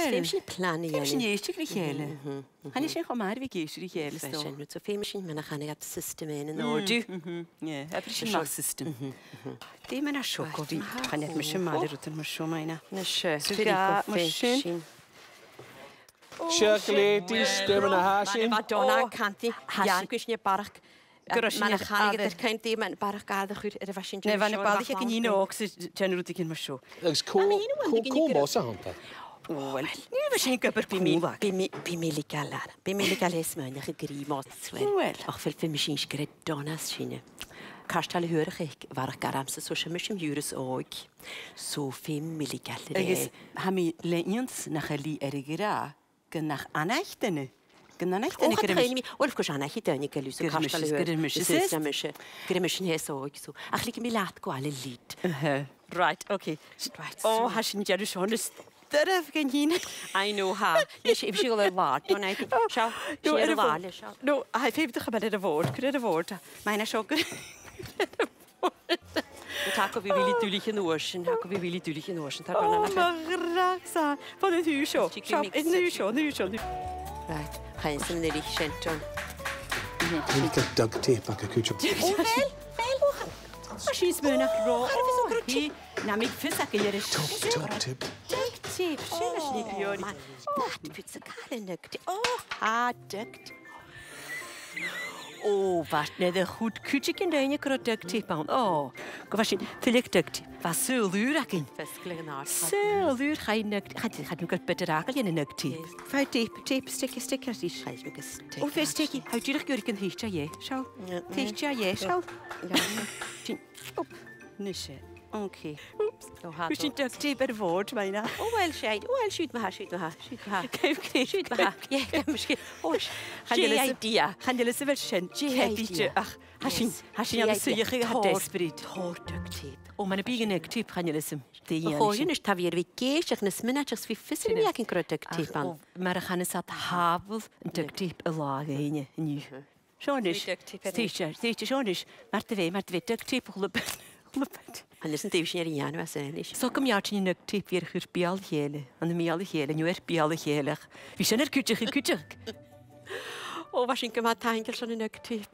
Fem sin plannu. Fem sin eiste grí chéile. Hanna sé go mar bhí géisiú í chéile sto. Sin so fem sin mena channa at system in ordu. Ja, ebri sin má system. Dí mena seo go bhí. Hanna me sin máile rutan mar seo maina. Na se. Suga mar sin. Chocolatey, stem na hasin. Mina Donna canti. Jan gwysni barach. Mana channa gyda'r cain di, mae'n barach gael chwyr ar y fasyn. Ne, fan y balch ag yn un o ogs ten rwyd gyn mar seo. Agus cóbá sa hanta. Wel, ni fe sy'n gyfer cwmwag. Bi mili galar. Bi mili gal esmyn ych gri mot. Wel. Och fel fy mysyn sgred donas sy'n. Karstal hwyrach eich farach garamsa so sy'n mysyn hwyrus og. So 5 mili galar. Agus, ha mi leinions na chali er y gira gynnach anachtene. Gynnach anachtene gyda Wel, gwrs anach i dynnu gylw so karstal hwyrach. Gyda mysyn. Gyda mysyn hes og. Ach lyg mi lat gwael y lyd. Right, okay. O, ha sy'n jerw Sean Dyrf gen hyn. I know ha. Nes i fysi gole'r wad. Don't I? Siaw. Sia'r wad. No, hai ffeib ddech yma yr y fod. Gwyd y fod. Mae'n asio gwyd. Taco fi fili dwlich yn ocean. Taco fi fili dwlich yn ocean. O, mae'n ragsa. Fan yn hw sio. Yn hw sio. Right. Chain sy'n mynd i'r eich sienton. Dwi'n cael duct tape ac y cwtio. O, fel? A sy'n smyn ac ro. Na mi ffys ac i'r Duct tape. Duct tape. Sy'n ysnig i o'n. Dat byd sy'n cael yn duct. O, ha, duct. O, fast nid y chwd cwtig yn dweud gyda duct tape awn. O, gofas sy'n ffylig duct. Fa sylwyr ac un. Fysglig yn art. Sylwyr chai nugt. Chad nhw'n gael bydr agel yn y nugt tape. Fai tape, stick ar dis. Chais mi gystig. O, fe sticky. Hau dyrach gyrig yn heistia ie, siaw. Heistia ie, siaw. Op, nisje. Oké. Oeps. Hoe is je duct tape er voort, bijna? O, wel, Sheid. O, wel, shoot me ha. Shoot me ha. Ja, ik heb misschien... O, idea. Gaan jullie ze wel zijn? Idea. Ach, has je aan de suiige gehad desperat? Hoor duct tape. O, maar een beetje duct tape gaan jullie ze. O, je is tavier wie geest, ik nes minnaatjes wie vissen wie ik een groot duct tape aan. Maar gaan ze dat havel een duct tape lagen in nu. Zo'n is. Steetje, zo'n is. Maar twee duct tape gelopen. Han is een teefje in Jan was eigenlijk. Zo kom je in een tip weer bial hele, aan de miale hele, nu bial hele. Wie zijn kuttig. O, was ik maar tankels aan een tip.